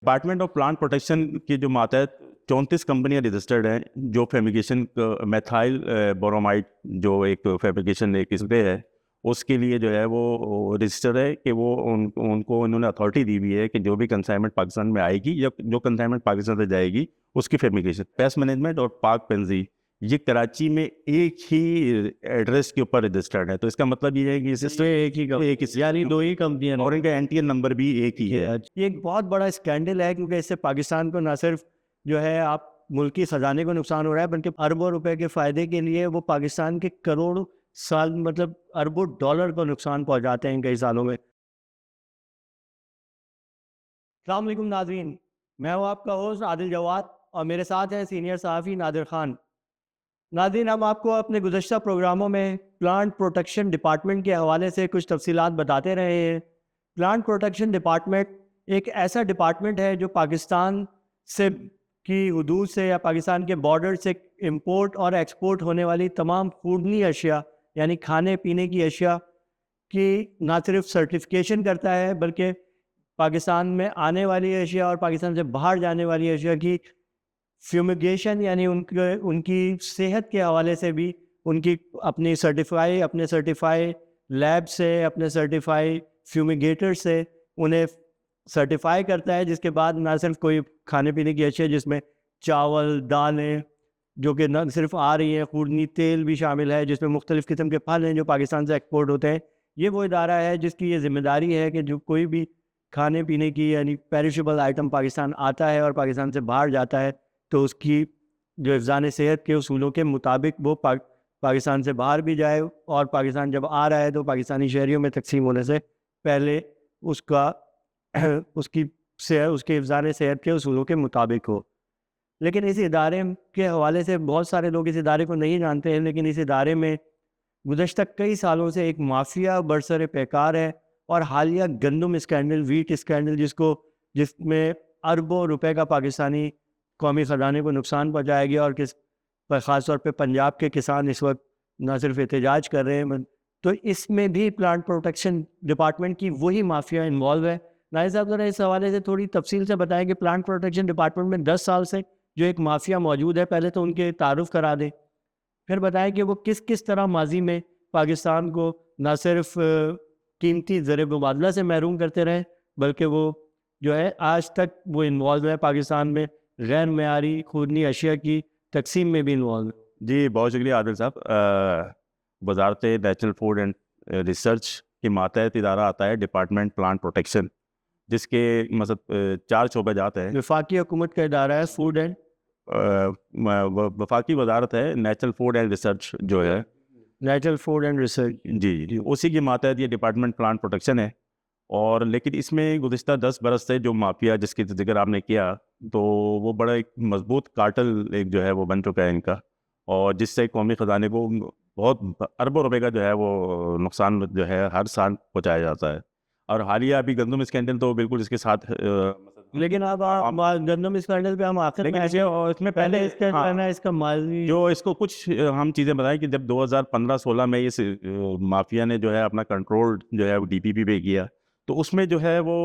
Department of plant protection کے جو ماتحت 34 کمپنیاں رجسٹرڈ ہیں جو فیبریکیشن میتھائل برومائڈ جو ایک فیبریکیشن ایک اسپرے ہے اس کے لیے جو ہے وہ رجسٹر ہے کہ وہ ان کو انہوں نے اتھارٹی دی ہوئی ہے کہ جو بھی کنسائنمنٹ پاکستان میں آئے گی یا جو کنسائنمنٹ پاکستان سے جائے گی اس کی فیبریکیشن. پیسٹ مینجمنٹ اور پاک پینزی یہ کراچی میں ایک ہی ایڈریس کے اوپر رجسٹرڈ ہے. تو اس کا مطلب یہ ہے کہ ایک ہی یعنی دو ہی کمپنیاں اور ان کا NTN نمبر بھی ایک ہی ہے. یہ ایک بہت بڑا اسکینڈل ہے کیونکہ اس سے پاکستان کو نہ صرف جو ہے آپ ملکی خزانے کو نقصان ہو رہا ہے بلکہ اربوں روپے کے فائدے کے لیے وہ پاکستان کے کروڑوں سال مطلب اربوں ڈالر کو نقصان پہنچاتے ہیں کئی سالوں میں. السلام علیکم ناظرین، میں ہوں آپ کا ہوسٹ عادل جواد اور میرے ساتھ ہیں سینئر صحافی نادر خان. ناظرین، ہم آپ کو اپنے گزشتہ پروگراموں میں پلانٹ پروٹیکشن ڈپارٹمنٹ کے حوالے سے کچھ تفصیلات بتاتے رہے ہیں. پلانٹ پروٹیکشن ڈپارٹمنٹ ایک ایسا ڈپارٹمنٹ ہے جو پاکستان سے کی حدود سے یا پاکستان کے بارڈر سے امپورٹ اور ایکسپورٹ ہونے والی تمام خوردنی اشیاء یعنی کھانے پینے کی اشیاء کی نہ صرف سرٹیفکیشن کرتا ہے بلکہ پاکستان میں آنے والی اشیاء اور پاکستان سے باہر جانے والی اشیاء کی فیومیگیشن یعنی ان کی صحت کے حوالے سے بھی ان کی اپنے سرٹیفائی لیب سے اپنے سرٹیفائی فیومیگیٹر سے انہیں سرٹیفائی کرتا ہے، جس کے بعد نہ صرف کوئی کھانے پینے کی اشیاء جس میں چاول دالیں جو کہ نہ صرف آ رہی ہیں، خوردنی تیل بھی شامل ہے جس میں مختلف قسم کے پھل ہیں جو پاکستان سے ایکسپورٹ ہوتے ہیں. یہ وہ ادارہ ہے جس کی یہ ذمہ داری ہے کہ جو کوئی بھی کھانے پینے کی یعنی پیریشیبل آئٹم پاکستان آتا ہے اور پاکستان سے باہر جاتا ہے تو اس کی جو حفظان صحت کے اصولوں کے مطابق وہ پاکستان سے باہر بھی جائے اور پاکستان جب آ رہا ہے تو پاکستانی شہریوں میں تقسیم ہونے سے پہلے اس کے حفظان صحت کے اصولوں کے مطابق ہو. لیکن اس ادارے کے حوالے سے بہت سارے لوگ اس ادارے کو نہیں جانتے ہیں، لیکن اس ادارے میں گزشتہ کئی سالوں سے ایک مافیا برسر پیکار ہے اور حالیہ گندم اسکینڈل، ویٹ اسکینڈل جس میں اربوں روپے کا پاکستانی قومی خزانے کو نقصان پہنچایا گیا اور خاص طور پہ پنجاب کے کسان اس وقت نہ صرف احتجاج کر رہے ہیں تو اس میں بھی پلانٹ پروٹیکشن ڈپارٹمنٹ کی وہی مافیا انوالو ہے. ناظر صاحب ذرا اس حوالے سے تھوڑی تفصیل سے بتائیں کہ پلانٹ پروٹیکشن ڈپارٹمنٹ میں 10 سال سے جو ایک مافیا موجود ہے، پہلے تو ان کے تعارف کرا دیں، پھر بتائیں کہ وہ کس طرح ماضی میں پاکستان کو نہ صرف قیمتی زر مبادلہ سے محروم کرتے رہے بلکہ وہ جو ہے آج تک وہ انوالو ہے پاکستان میں غیر معیاری خوردنی اشیاء کی تقسیم میں بھی انوالو ہے. جی بہت شکریہ عادل صاحب. وزارت نیچرل فوڈ اینڈ ریسرچ کے ماتحت ادارہ آتا ہے ڈپارٹمنٹ پلانٹ پروٹیکشن، جس کے مطلب 4 شعبہ جات ہیں. وفاقی حکومت کا ادارہ ہے فوڈ اینڈ وفاقی وزارت ہے نیچرل فوڈ اینڈ ریسرچ جو ہے نیچرل فوڈ اینڈ ریسرچ، جی اسی کے ماتحت یہ ڈپارٹمنٹ پلانٹ پروٹیکشن ہے. اور لیکن اس میں گزشتہ 10 برس سے جو مافیا جس کی ذکر آپ نے کیا تو وہ بڑا ایک مضبوط کارٹل ایک جو ہے وہ بن چکا ہے ان کا، اور جس سے قومی خزانے کو بہت اربوں روپے کا جو ہے وہ نقصان جو ہے ہر سال پہنچایا جاتا ہے. اور حالیہ ابھی گندم اسکینڈل تو بالکل اس کے ساتھ لیکن اب گندم اسکینڈل پہ ہم آخر میں اس میں پہلے اس کا ماضی جو اس کو کچھ ہم چیزیں بتائیں کہ جب 2015-16 میں اس مافیا نے جو ہے اپنا کنٹرول جو ہے DPP پہ کیا تو اس میں جو ہے وہ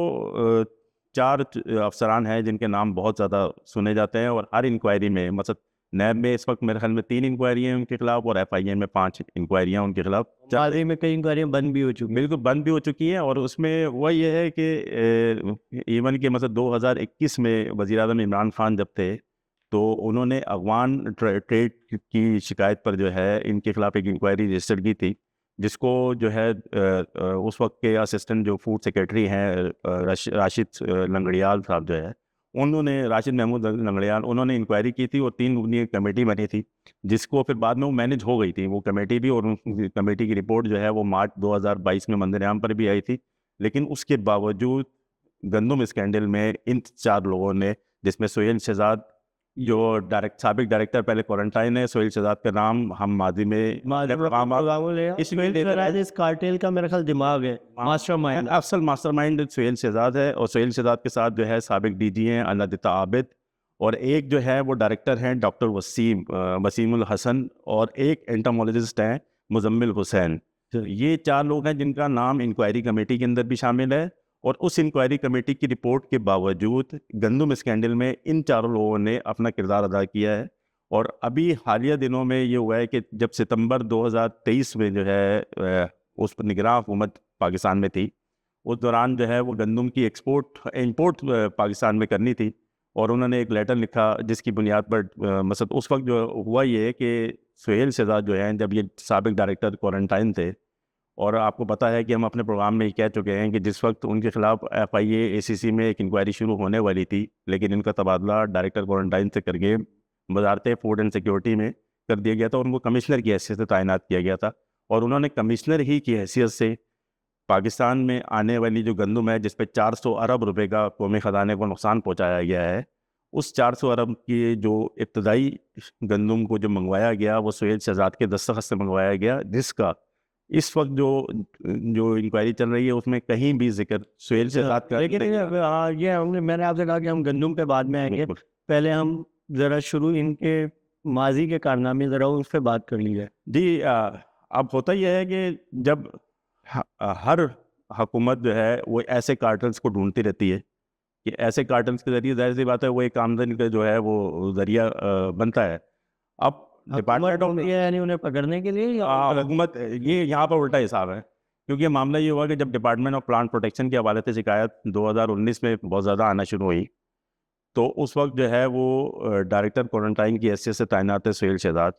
4 افسران ہیں جن کے نام بہت زیادہ سنے جاتے ہیں، اور ہر انکوائری میں مثلا نیب میں اس وقت میرے خیال میں 3 انکوائری ہیں ان کے خلاف اور FIA میں 5 انکوائریاں ان کے خلاف. ماضی میں کئی انکوائریاں بند بھی ہو چکی، بالکل بند بھی ہو چکی ہیں. اور اس میں وہ یہ ہے کہ ایون کہ مثلا 2021 میں وزیر اعظم عمران خان جب تھے تو انہوں نے افغان ٹریڈ کی شکایت پر جو ہے ان کے خلاف ایک انکوائری رجسٹر کی تھی، جس کو جو ہے اس وقت کے اسسٹنٹ جو فوڈ سیکریٹری ہیں راشد لنگڑیال صاحب جو ہے راشد محمود لنگڑیال انہوں نے انکوائری کی تھی اور 3 رکنی کمیٹی بنی تھی جس کو پھر بعد میں وہ مینج ہو گئی تھی وہ کمیٹی بھی، اور کمیٹی کی رپورٹ جو ہے وہ مارچ 2022 میں منظر عام پر بھی آئی تھی. لیکن اس کے باوجود گندم اسکینڈل میں ان 4 لوگوں نے، جس میں سہیل شہزاد جو سابق ڈائریکٹر پہلے کوارنٹائن ہے، سہیل شہزاد کا نام ہم ماضی میں اس کارٹیل کا میرا خیال دماغ ہے، ماسٹر مائنڈ، افسل ماسٹر مائنڈ سہیل شہزاد ہے، اور سہیل شہزاد کے ساتھ جو ہے سابق DG ہیں انادتا عابد، اور ایک جو ہے وہ ڈائریکٹر ہیں ڈاکٹر وسیم الحسن، اور ایک انٹامولوجسٹ ہیں مزمل حسین. یہ 4 لوگ ہیں جن کا نام انکوائری کمیٹی کے اندر بھی شامل ہے اور اس انکوائری کمیٹی کی رپورٹ کے باوجود گندم اسکینڈل میں ان چاروں لوگوں نے اپنا کردار ادا کیا ہے. اور ابھی حالیہ دنوں میں یہ ہوا ہے کہ جب ستمبر 2023 میں جو ہے اس پر نگراں حکومت پاکستان میں تھی, اس دوران جو ہے وہ گندم کی امپورٹ پاکستان میں کرنی تھی, اور انہوں نے ایک لیٹر لکھا جس کی بنیاد پر مثلا اس وقت جو ہوا یہ ہے کہ سہیل شہزاد جو ہیں, جب یہ سابق ڈائریکٹر کوارنٹائن تھے, اور آپ کو پتہ ہے کہ ہم اپنے پروگرام میں یہ کہہ چکے ہیں کہ جس وقت ان کے خلاف FIA-ACC میں ایک انکوائری شروع ہونے والی تھی, لیکن ان کا تبادلہ ڈائریکٹر کوارنٹائن سے کر کے وزارت فوڈ اینڈ سیکورٹی میں کر دیا گیا تھا, اور ان کو کمشنر کی حیثیت سے تعینات کیا گیا تھا, اور انہوں نے کمشنر ہی کی حیثیت سے پاکستان میں آنے والی جو گندم ہے جس پہ 400 ارب روپے کا قومی خزانے کو نقصان پہنچایا گیا ہے, اس 400 ارب کی جو ابتدائی گندم کو جو منگوایا گیا وہ سہیل شہزاد کے دستخط سے منگوایا گیا, جس کا اس وقت جو انکوائری چل رہی ہے اس میں کہیں بھی ذکر سہیل شہزاد کا. لیکن یہ میں نے آپ سے کہا کہ ہم گندم پہ بعد میں آئیں گے, پہلے ہم ذرا شروع ان کے ماضی کے کارنامے ذرا اس پہ بات کر لی جائے. جی, اب ہوتا یہ ہے کہ جب ہر حکومت جو ہے وہ ایسے کارٹلز کو ڈھونڈتی رہتی ہے کہ ایسے کارٹلز کے ذریعے ظاہر سی بات ہے وہ ایک آمدنی کا جو ہے وہ ذریعہ بنتا ہے. اب ڈپارٹمنٹ آف یعنی انہیں پکڑنے کے لیے حکومت, یہ یہاں پر الٹا حساب ہے, کیونکہ معاملہ یہ ہوا کہ جب ڈپارٹمنٹ آف پلانٹ پروٹیکشن کے حوالے سے شکایت 2019 میں بہت زیادہ آنا شروع ہوئی, تو اس وقت جو ہے وہ ڈائریکٹر کوارنٹائن کی حیثیت سے تعینات ہے سہیل شہزاد.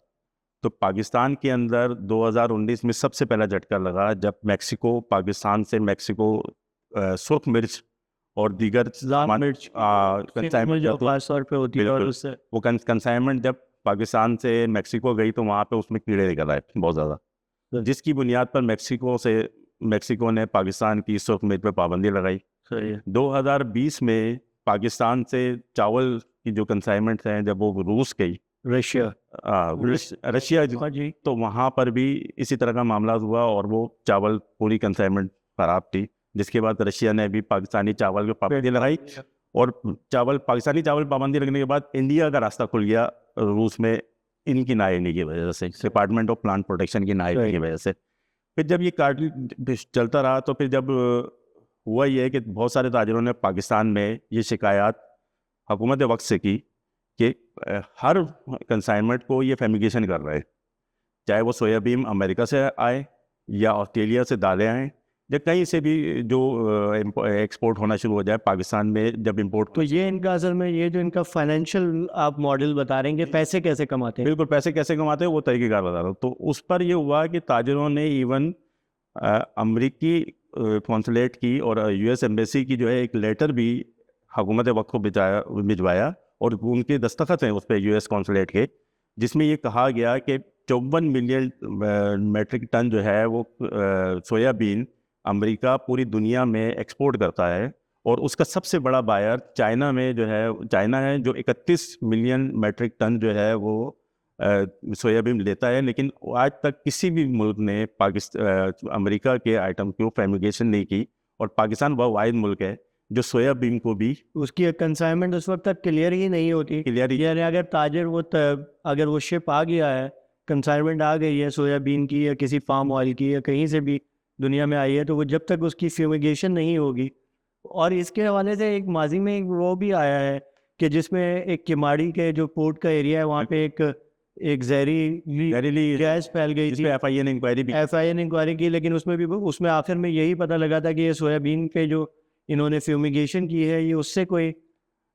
تو پاکستان کے اندر 2019 میں سب سے پہلا جھٹکا لگا جب میکسیکو پاکستان سے سرخ مرچ اور دیگر وہ کنسائنمنٹ جب پاکستان سے میکسیکو گئی تو وہاں پہ اس میں کیڑے نکل آئے بہت زیادہ, جس کی بنیاد پر میکسیکو نے پاکستان کی سرخ مرچ پہ پابندی لگائی. 2020 میں پاکستان سے چاول کی جو کنسائنمنٹ ہیں جب وہ روس گئی, رشیا جی, تو وہاں پر بھی اسی طرح کا معاملہ ہوا اور وہ چاول پوری کنسائنمنٹ خراب تھی, جس کے بعد رشیا نے بھی پاکستانی چاول پہ پابندی لگائی, اور پاکستانی چاول پابندی لگنے کے بعد انڈیا کا راستہ کھل گیا روس میں ان کی نااہلی کی وجہ سے, ڈپارٹمنٹ آف پلانٹ پروٹیکشن کی نااہلی کی وجہ سے. پھر جب یہ کارٹل چلتا رہا تو پھر جب ہوا یہ ہے کہ بہت سارے تاجروں نے پاکستان میں یہ شکایات حکومت وقت سے کی کہ ہر کنسائنمنٹ کو یہ فیمیگیشن کر رہے, چاہے وہ سویابین امریکہ سے آئے یا آسٹریلیا سے دالیں آئیں یا کہیں سے بھی جو ایکسپورٹ ہونا شروع ہو جائے پاکستان میں جب امپورٹ. تو یہ ان کا اصل میں یہ جو ان کا فائنینشیل آپ ماڈل بتا رہے ہیں کہ پیسے کیسے کماتے ہیں, بالکل پیسے کیسے کماتے ہیں وہ طریقہ کار بتا رہا ہوں. تو اس پر یہ ہوا کہ تاجروں نے ایون امریکی قونصلیٹ کی اور US ایمبیسی کی جو ہے ایک لیٹر بھی حکومت وقت کو بھجوایا, اور ان کے دستخط ہیں اس پہ US قونصلیٹ کے, جس میں یہ کہا گیا کہ 54 ملین میٹرک ٹن جو ہے وہ سویابین امریکہ پوری دنیا میں ایکسپورٹ کرتا ہے, اور اس کا سب سے بڑا بائر چائنا میں جو ہے چائنا ہے جو 31 ملین میٹرک ٹن جو ہے وہ سویابین لیتا ہے, لیکن آج تک کسی بھی ملک نے امریکہ کے آئٹم کو فیمیگیشن نہیں کی, اور پاکستان وہ واحد ملک ہے جو سویابین کو بھی اس کی کنسائنمنٹ اس وقت تک کلیئر ہی نہیں ہوتی. یعنی اگر تاجر اگر وہ شپ آ گیا ہے, کنسائنمنٹ آ گئی ہے سویابین کی یا کسی فارم آئل کی یا کہیں سے بھی دنیا میں آئی ہے, تو وہ جب تک اس کی فیومیگیشن نہیں ہوگی. اور اس کے حوالے سے ایک ماضی میں وہ بھی آیا ہے کہ جس میں ایک کماڑی کے جو پورٹ کا ایریا ہے وہاں پہ ایک زہریلی گیس پھیل گئی تھی, FIA نے انکوائری کی, لیکن اس میں آخر میں یہی پتہ لگا تھا کہ یہ سویابین پہ جو انہوں نے فیومیگیشن کی ہے یہ اس سے کوئی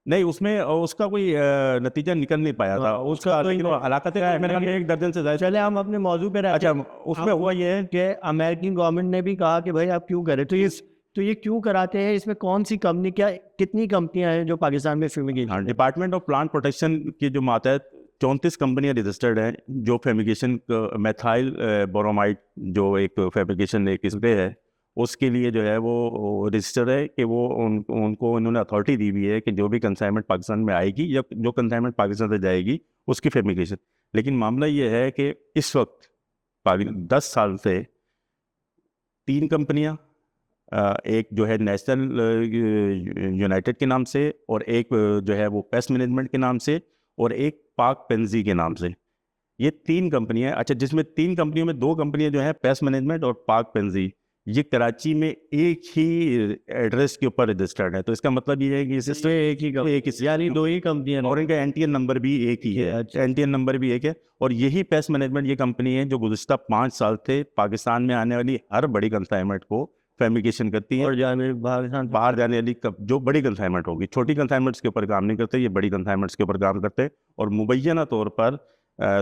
نہیں, اس کا کوئی نتیجہ نکل نہیں پایا تھا, اس کا ہلاکت ایک درجن سے زیادہ. چلے ہم اپنے موضوع پہ اچھا, اس میں ہوا یہ ہے کہ امریکن گورنمنٹ نے بھی کہا کہ بھائی آپ کیوں کریں, تو یہ کیوں کراتے ہیں, اس میں کون سی کمپنی کتنی کمپنیاں ہیں جو پاکستان میں fumigation. Department of plant protection کی جو ماتحت 34 کمپنیاں رجسٹرڈ ہیں جو فیمیگیشن میتھائل برومائڈ جو ایک فیمیگیشن ایک اس پہ ہے اس کے لیے جو ہے وہ رجسٹر ہے کہ وہ ان کو انہوں نے اتھارٹی دی ہوئی ہے کہ جو بھی کنسائنمنٹ پاکستان میں آئے گی یا جو کنسائنمنٹ پاکستان سے جائے گی اس کی فیمیگیشن. لیکن معاملہ یہ ہے کہ اس وقت 10 سال سے 3 کمپنیاں, ایک جو ہے نیشنل یونائٹڈ کے نام سے, اور ایک جو ہے وہ پیسٹ مینجمنٹ کے نام سے, اور ایک پاک پینزی کے نام سے, یہ 3 کمپنیاں. اچھا, جس میں 3 کمپنیوں میں 2 کمپنیاں جو ہیں پیسٹ مینجمنٹ اور پاک پینزی, یہ کراچی میں ایک ہی ایڈریس کے اوپر رجسٹرڈ ہے. تو اس کا مطلب یہ ہے کہ اس سے ایک ہی یعنی 2 ہی کمپنیاں اور ان کا این ٹی این نمبر بھی ایک ہی ہے. این ٹی این نمبر بھی ایک ہے. اور یہی پیسٹ مینجمنٹ یہ کمپنی ہے جو گزشتہ 5 سال سے پاکستان میں آنے والی ہر بڑی کنسائنمنٹ کو فیمیگیشن کرتی ہے. اور باہر جانے والی جو بڑی کنسائنمنٹ ہوگی, چھوٹی کنسائنمنٹس کے اوپر کام نہیں کرتے, یہ بڑی کنسائنمنٹس کے اوپر کام کرتے. اور مبینہ طور پر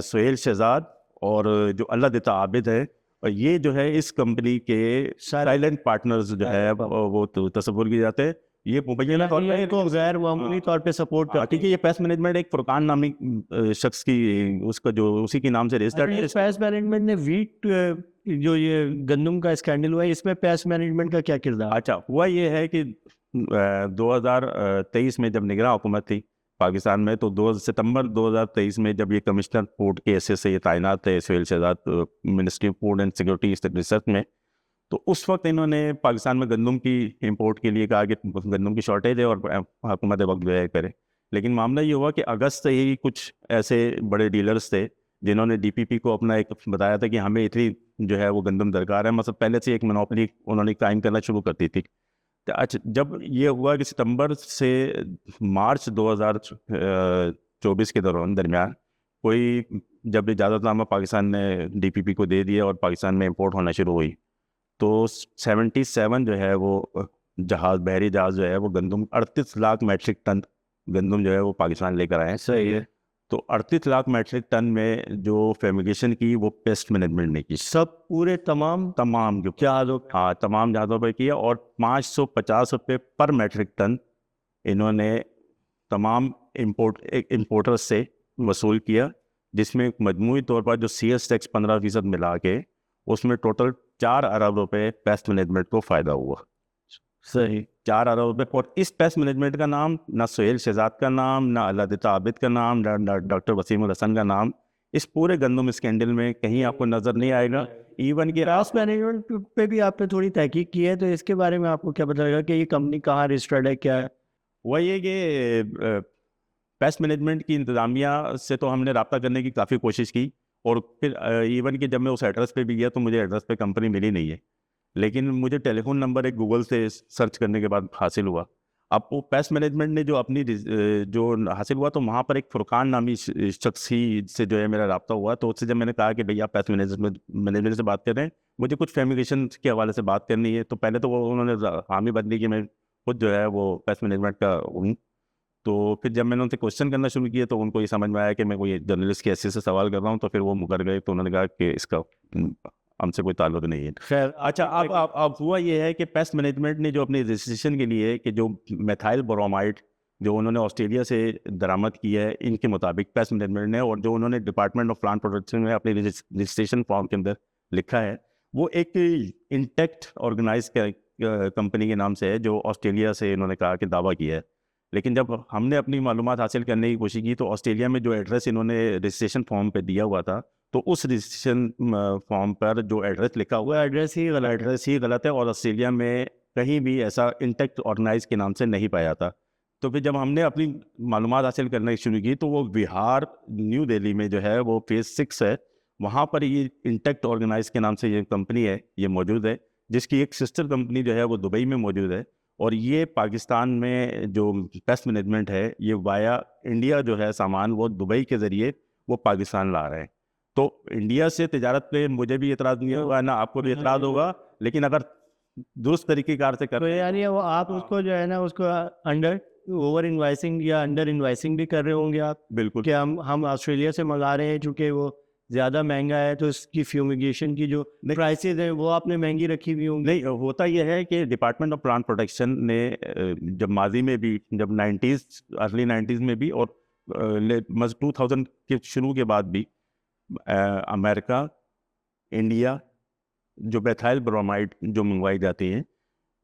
سہیل شہزاد اور جو اللہ دیتا عابد ہے, اور یہ جو ہے اس کمپنی کے سائلنٹ پارٹنرز جو ہے وہ تصور کیے جاتے ہیں. یہ مبینہ طور کو غیر معمولی طور پہ سپورٹ کرتی کیونکہ یہ پیسٹ مینجمنٹ ایک فرقان نامی شخص کی اس کا جو اسی کے نام سے رجسٹرڈ ہے. پیسٹ مینجمنٹ نے ویٹ جو یہ گندم کا اسکینڈل ہوا ہے, اس میں پیسٹ مینجمنٹ کا کیا کردار؟ اچھا, ہوا یہ ہے کہ 2023 میں جب نگراں حکومت تھی پاکستان میں, تو ستمبر 2023 میں جب یہ کمشنر فوڈ کے حیثیت سے یہ تعینات تھے Sohail Shahzad ministry of food and security research میں, تو اس وقت انہوں نے پاکستان میں گندم کی امپورٹ کے لیے کہا کہ گندم کی شارٹیج ہے اور حکومت وقت جو ہے کرے. لیکن معاملہ یہ ہوا کہ اگست سے ہی کچھ ایسے بڑے ڈیلرز تھے جنہوں نے ڈی پی پی کو اپنا ایک بتایا تھا کہ ہمیں اتنی جو ہے وہ گندم درکار ہے, مطلب پہلے سے ایک منوپلی انہوں نے قائم کرنا شروع کر دی تھی. اچھا, جب یہ ہوا کہ ستمبر سے مارچ 2024 کے درمیان کوئی جب اجازت نامہ پاکستان نے ڈی پی پی کو دے دیا اور پاکستان میں امپورٹ ہونا شروع ہوئی, تو 77 جو ہے وہ جہاز, بحری جہاز جو ہے وہ گندم 38 لاکھ میٹرک ٹن گندم جو ہے وہ پاکستان لے کر آئے ہیں. صحیح ہے. تو 38 لاکھ میٹرک ٹن میں جو فیمیگیشن کی وہ پیسٹ مینجمنٹ نے کی, سب پورے تمام جو جہازوں تمام جہازوں پہ کیا, اور 550 روپے پر میٹرک ٹن انہوں نے تمام امپورٹرز سے وصول کیا, جس میں مجموعی طور پر جو سی ایس ٹیکس 15% ملا کے اس میں ٹوٹل 4 ارب روپے پیسٹ مینجمنٹ کو فائدہ ہوا. صحیح, 4 ارب روپے. اور اس پیسٹ مینجمنٹ کا نام نہ سہیل شہزاد کا نام, نہ اللہ دیتا عابد کا نام, نہ ڈاکٹر وسیم الحسن کا نام اس پورے گندم اسکینڈل میں کہیں آپ کو نظر نہیں آئے گا. ایون کہ پیسٹ مینجمنٹ پہ بھی آپ نے تھوڑی تحقیق کی ہے, تو اس کے بارے میں آپ کو کیا پتا لگا کہ یہ کمپنی کہاں رجسٹرڈ ہے, کیا ہے؟ وہ یہ کہ پیسٹ مینجمنٹ کی انتظامیہ سے تو ہم نے رابطہ کرنے کی کافی کوشش کی, اور پھر ایون کہ جب میں اس ایڈریس پہ بھی گیا تو مجھے ایڈریس پہ کمپنی ملی نہیں ہے, لیکن مجھے ٹیلی فون نمبر ایک گوگل سے سرچ کرنے کے بعد حاصل ہوا. اب وہ پیسٹ مینجمنٹ نے جو اپنی جو حاصل ہوا, تو وہاں پر ایک فرقان نامی شخص ہی سے جو ہے میرا رابطہ ہوا. تو اس سے جب میں نے کہا کہ بھئی آپ پیسٹ مینجمنٹ سے بات کر رہے ہیں, مجھے کچھ فیمیگیشن کے حوالے سے بات کرنی ہے, تو پہلے تو وہ انہوں نے حامی بدلی کہ میں خود جو ہے وہ پیسٹ مینجمنٹ کا ہوں. تو پھر جب میں نے ان سے کوشچن کرنا شروع کیا تو ان کو یہ سمجھ میں آیا کہ میں کوئی جرنلسٹ کی حیثیت سے سوال کر رہا ہوں, تو پھر وہ مکر گئے. تو انہوں نے کہا کہ اس کا ہم سے کوئی تعلق نہیں ہے. خیر, اچھا, اب ہوا یہ ہے کہ پیسٹ مینجمنٹ نے جو اپنی رجسٹریشن کے لیے کہ جو میتھائل برومائڈ جو انہوں نے آسٹریلیا سے درآمد کی ہے, ان کے مطابق پیسٹ مینجمنٹ نے, اور جو انہوں نے ڈپارٹمنٹ آف پلانٹ پروٹیکشن میں اپنی رجسٹریشن فارم کے اندر لکھا ہے, وہ ایک انٹیکٹ آرگنائز کمپنی کے نام سے ہے جو آسٹریلیا سے انہوں نے کہا کہ دعویٰ کیا ہے. لیکن جب ہم نے اپنی معلومات حاصل کرنے کی کوشش کی تو آسٹریلیا میں جو ایڈریس انہوں نے رجسٹریشن فارم پہ دیا ہوا تھا, تو اس رجسٹریشن فارم پر جو ایڈریس لکھا ہوا ہے ایڈریس ہی غلط ہے, اور آسٹریلیا میں کہیں بھی ایسا انٹیکٹ آرگنائز کے نام سے نہیں پایا تھا. تو پھر جب ہم نے اپنی معلومات حاصل کرنا شروع کی تو وہ بہار نیو دہلی میں جو ہے وہ فیز 6 ہے, وہاں پر یہ انٹیکٹ آرگنائز کے نام سے یہ کمپنی ہے, یہ موجود ہے, جس کی ایک سسٹر کمپنی جو ہے وہ دبئی میں موجود ہے. اور یہ پاکستان میں جو پیسٹ مینجمنٹ ہے یہ وایا انڈیا جو ہے سامان وہ دبئی کے ذریعے وہ پاکستان لا رہے ہیں. تو انڈیا سے تجارت پہ مجھے بھی اعتراض نہیں ہوگا, نہ آپ کو بھی اعتراض ہوگا, لیکن اگر درست طریقے کار سے تو یعنی وہ آپ اس کو جو ہے نا اس کو انڈر اوور انوائسنگ یا انڈر انوائسنگ بھی کر رہے ہوں گے آپ. بالکل کہ ہم آسٹریلیا سے منگا رہے ہیں چونکہ وہ زیادہ مہنگا ہے, تو اس کی فیومیگیشن کی جو پرائسز ہیں وہ آپ نے مہنگی رکھی ہوئی ہوں گی. نہیں, ہوتا یہ ہے کہ ڈپارٹمنٹ آف پلانٹ پروٹیکشن نے جب ماضی میں بھی, جب 90s ارلی 90s میں بھی, اور 2000 کے شروع کے بعد بھی, امریکہ, انڈیا جو میتھائل برومائڈ جو منگوائی جاتی ہیں,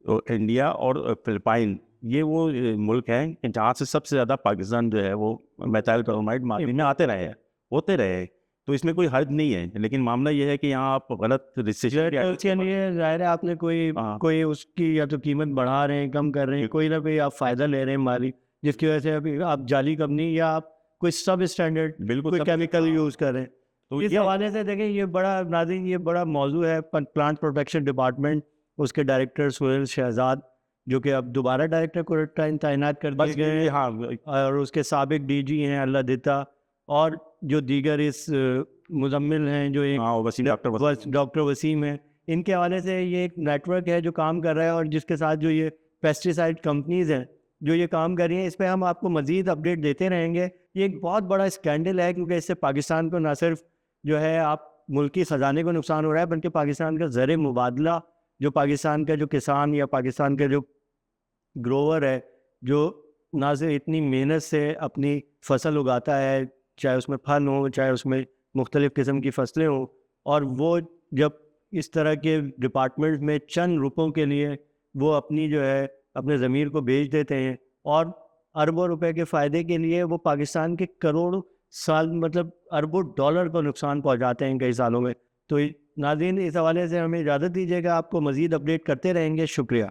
تو انڈیا اور فلپائن یہ وہ ملک ہیں جہاں سے سب سے زیادہ پاکستان جو ہے وہ میتھائل برومائڈ ماضی میں آتے رہے ہیں, ہوتے رہے. تو اس میں کوئی حرج نہیں ہے, لیکن معاملہ یہ ہے کہ یہاں آپ غلط رجسٹریشن, ظاہر ہے آپ نے کوئی اس کی یا تو قیمت بڑھا رہے ہیں, کم کر رہے ہیں, کوئی نہ کوئی آپ فائدہ لے رہے ہیں مالی, جس کی وجہ سے ابھی آپ جعلی کمپنی یا آپ کوئی سب اسٹینڈرڈ بالکل کیمیکل یوز کر رہے ہیں. تو اس حوالے سے دیکھیں یہ بڑا ناظرین یہ بڑا موضوع ہے پلانٹ پروٹیکشن ڈپارٹمنٹ اس کے ڈائریکٹر سہیل شہزاد جو کہ اب دوبارہ ڈائریکٹر کو تعینات کر دیے گئے ہیں، ہاں اور اس کے سابق ڈی جی ہیں اللہ دتا، اور جو دیگر اس مزمل ہیں جو ایک ہاں وسیم ڈاکٹر وسیم ہیں، ان کے حوالے سے یہ ایک نیٹ ورک ہے جو کام کر رہا ہے، اور جس کے ساتھ جو یہ پیسٹیسائڈ کمپنیز ہیں جو یہ کام کر رہی ہیں، اس پہ ہم آپ کو مزید اپڈیٹ دیتے رہیں گے۔ یہ ایک بہت بڑا اسکینڈل ہے، کیونکہ اس سے پاکستان کو نہ صرف جو ہے آپ ملکی خزانے کو نقصان ہو رہا ہے، بلکہ پاکستان کا زر مبادلہ، جو پاکستان کا جو کسان یا پاکستان کا جو گروور ہے، جو نہ صرف اتنی محنت سے اپنی فصل اگاتا ہے، چاہے اس میں پھل ہوں، چاہے اس میں مختلف قسم کی فصلیں ہوں، اور وہ جب اس طرح کے ڈپارٹمنٹ میں چند روپوں کے لیے وہ اپنی جو ہے اپنے ضمیر کو بیچ دیتے ہیں، اور اربوں روپے کے فائدے کے لیے وہ پاکستان کے کروڑوں سال مطلب اربوں ڈالر کو نقصان پہنچاتے ہیں کئی سالوں میں۔ تو ناظرین اس حوالے سے ہمیں اجازت دیجیے گا، آپ کو مزید اپڈیٹ کرتے رہیں گے۔ شکریہ۔